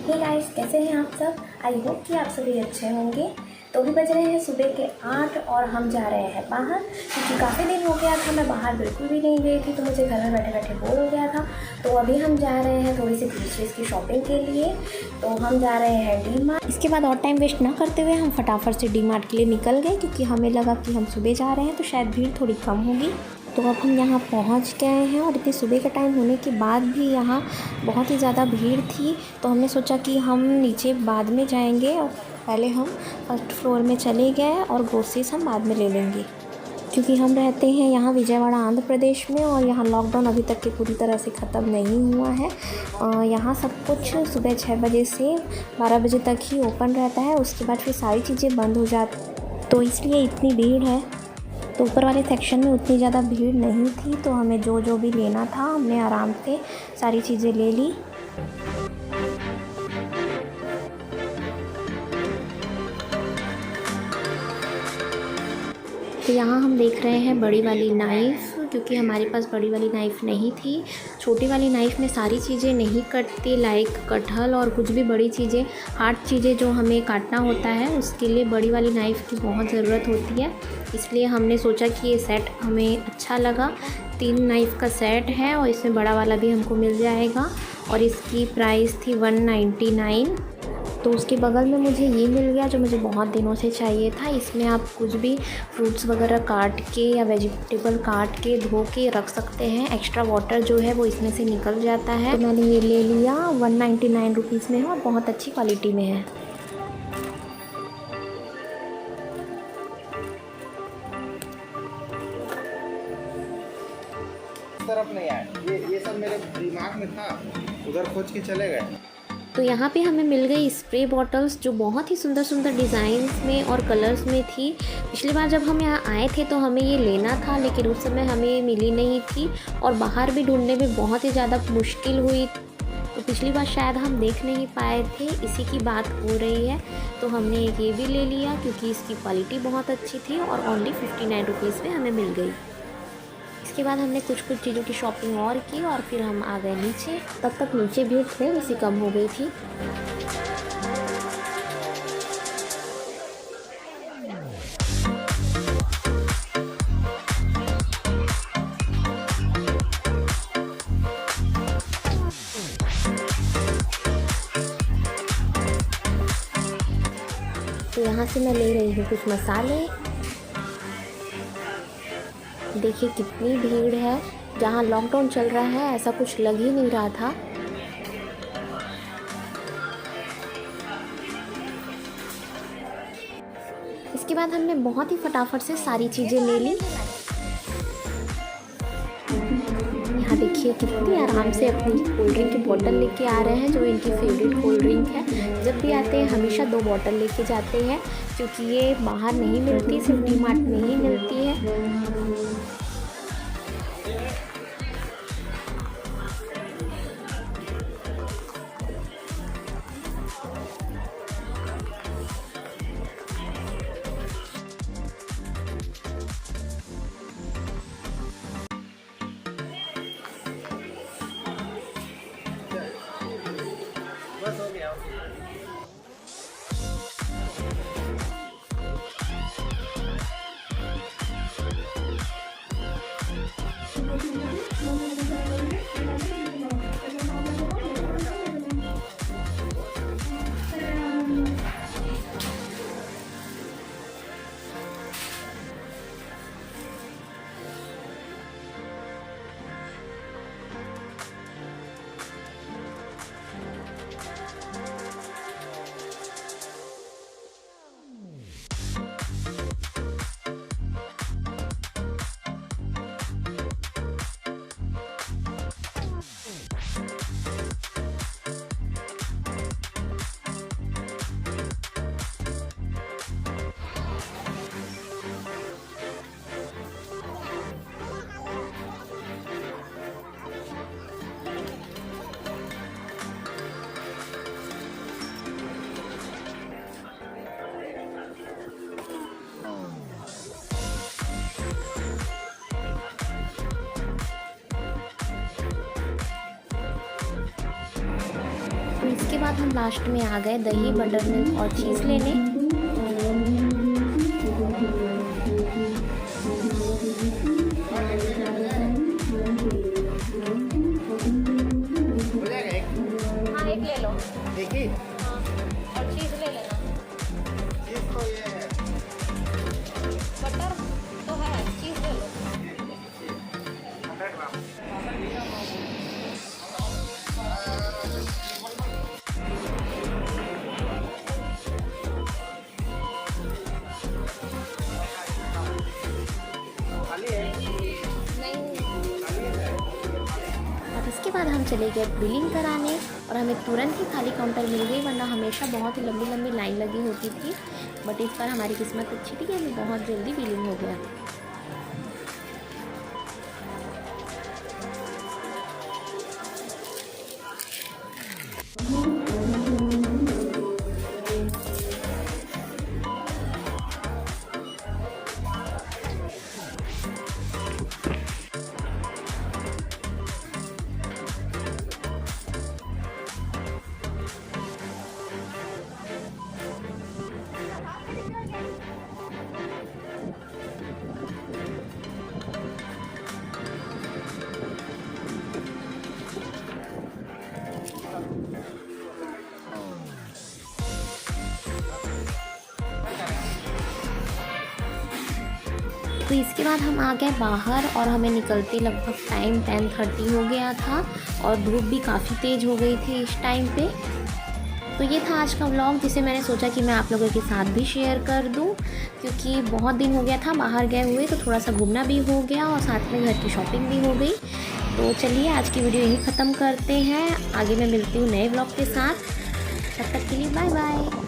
Hey guys, कैसे हैं आप सब। आई होप कि आप सभी अच्छे होंगे। तो अभी बज रहे हैं सुबह के 8 और हम जा रहे हैं बाहर, क्योंकि काफ़ी दिन हो गया था मैं बाहर बिल्कुल भी नहीं गई थी, तो मुझे घर में बैठे बैठे बोर हो गया था। तो अभी हम जा रहे हैं थोड़ी सी ग्रोसरीज की शॉपिंग के लिए। तो हम जा रहे हैं डी मार्ट। इसके बाद और टाइम वेस्ट ना करते हुए हम फटाफट से डी मार्ट के लिए निकल गए, क्योंकि हमें लगा कि हम सुबह जा रहे हैं तो शायद भीड़ थोड़ी कम होगी। तो अब हम यहाँ पहुँच गए हैं और इतनी सुबह का टाइम होने के बाद भी यहाँ बहुत ही ज़्यादा भीड़ थी। तो हमने सोचा कि हम नीचे बाद में जाएंगे और पहले हम फर्स्ट फ्लोर में चले गए और ग्रोसरीज हम बाद में ले लेंगे, क्योंकि हम रहते हैं यहाँ विजयवाड़ा आंध्र प्रदेश में और यहाँ लॉकडाउन अभी तक के पूरी तरह से ख़त्म नहीं हुआ है। यहाँ सब कुछ सुबह 6 बजे से 12 बजे तक ही ओपन रहता है, उसके बाद फिर सारी चीज़ें बंद हो जाती, तो इसलिए इतनी भीड़ है। तो ऊपर वाले सेक्शन में उतनी ज़्यादा भीड़ नहीं थी, तो हमें जो भी लेना था हमने आराम से सारी चीज़ें ले ली। तो यहाँ हम देख रहे हैं बड़ी वाली नाइफ़, क्योंकि हमारे पास बड़ी वाली नाइफ़ नहीं थी। छोटी वाली नाइफ़ में सारी चीज़ें नहीं कटती, लाइक कटहल और कुछ भी बड़ी चीज़ें, हार्ड चीज़ें जो हमें काटना होता है, उसके लिए बड़ी वाली नाइफ़ की बहुत ज़रूरत होती है। इसलिए हमने सोचा कि ये सेट हमें अच्छा लगा। 3 नाइफ़ का सेट है और इसमें बड़ा वाला भी हमको मिल जाएगा और इसकी प्राइस थी 199। तो उसके बगल में मुझे ये मिल गया जो मुझे बहुत दिनों से चाहिए था। इसमें आप कुछ भी फ्रूट्स वगैरह काट के या वेजिटेबल काट के धो के रख सकते हैं। एक्स्ट्रा वाटर जो है वो इसमें से निकल जाता है। तो मैंने ये ले लिया, 199 रुपीज़ में है और बहुत अच्छी क्वालिटी में है। तरफ नहीं आया, ये सब मेरे दिमाग में था, उधर खोज के चले गए। तो यहाँ पे हमें मिल गई स्प्रे बॉटल्स, जो बहुत ही सुंदर सुंदर डिज़ाइंस में और कलर्स में थी। पिछली बार जब हम यहाँ आए थे तो हमें ये लेना था, लेकिन उस समय हमें मिली नहीं थी और बाहर भी ढूंढने में बहुत ही ज़्यादा मुश्किल हुई। तो पिछली बार शायद हम देख नहीं पाए थे, इसी की बात हो रही है। तो हमने ये भी ले लिया, क्योंकि इसकी क्वालिटी बहुत अच्छी थी और ओनली 59 रुपीज़ में हमें मिल गई। इसके बाद हमने कुछ चीज़ों की शॉपिंग और की और फिर हम आ गए नीचे। तब तक नीचे भीड़ थोड़ी सी कम हो गई थी। तो यहाँ से मैं ले रही हूँ कुछ मसाले। देखिए कितनी भीड़ है, जहाँ लॉकडाउन चल रहा है ऐसा कुछ लग ही नहीं रहा था। इसके बाद हमने बहुत ही फटाफट से सारी चीज़ें ले ली। यहाँ देखिए कितनी आराम से अपनी कोल्ड ड्रिंक की बोतल लेके आ रहे हैं, जो इनकी फेवरेट कोल्ड ड्रिंक है। जब भी आते हैं हमेशा 2 बोतल लेके जाते हैं, क्योंकि ये बाहर नहीं मिलती, सिर्फ डी मार्ट में ही मिलती है। बस हो गया। उसके बाद हम लास्ट में आ गए दही, बटर मिल्क और चीज़ लेने। हो जाएगा एक? हाँ, एक ले लो। एक ही? हाँ, और चीज़ ले लेना। चीज़ तो ये है। बटर तो है, चीज़ ले लो। 100 ग्राम। खाली है? नहीं। खाली है? और इसके बाद हम चले गए बिलिंग कराने और हमें तुरंत ही खाली काउंटर मिल गई, वरना हमेशा बहुत ही लंबी लंबी लाइन लगी होती थी। बट इस बार हमारी किस्मत अच्छी थी कि हमें बहुत जल्दी बिलिंग हो गया। तो इसके बाद हम आ गए बाहर और हमें निकलते लगभग टाइम 10:30 हो गया था और धूप भी काफ़ी तेज़ हो गई थी इस टाइम पे। तो ये था आज का व्लॉग, जिसे मैंने सोचा कि मैं आप लोगों के साथ भी शेयर कर दूं, क्योंकि बहुत दिन हो गया था बाहर गए हुए, तो थोड़ा सा घूमना भी हो गया और साथ में घर की शॉपिंग भी हो गई। तो चलिए आज की वीडियो यहीं ख़त्म करते हैं। आगे मैं मिलती हूँ नए व्लॉग के साथ। तब तक के लिए बाय बाय।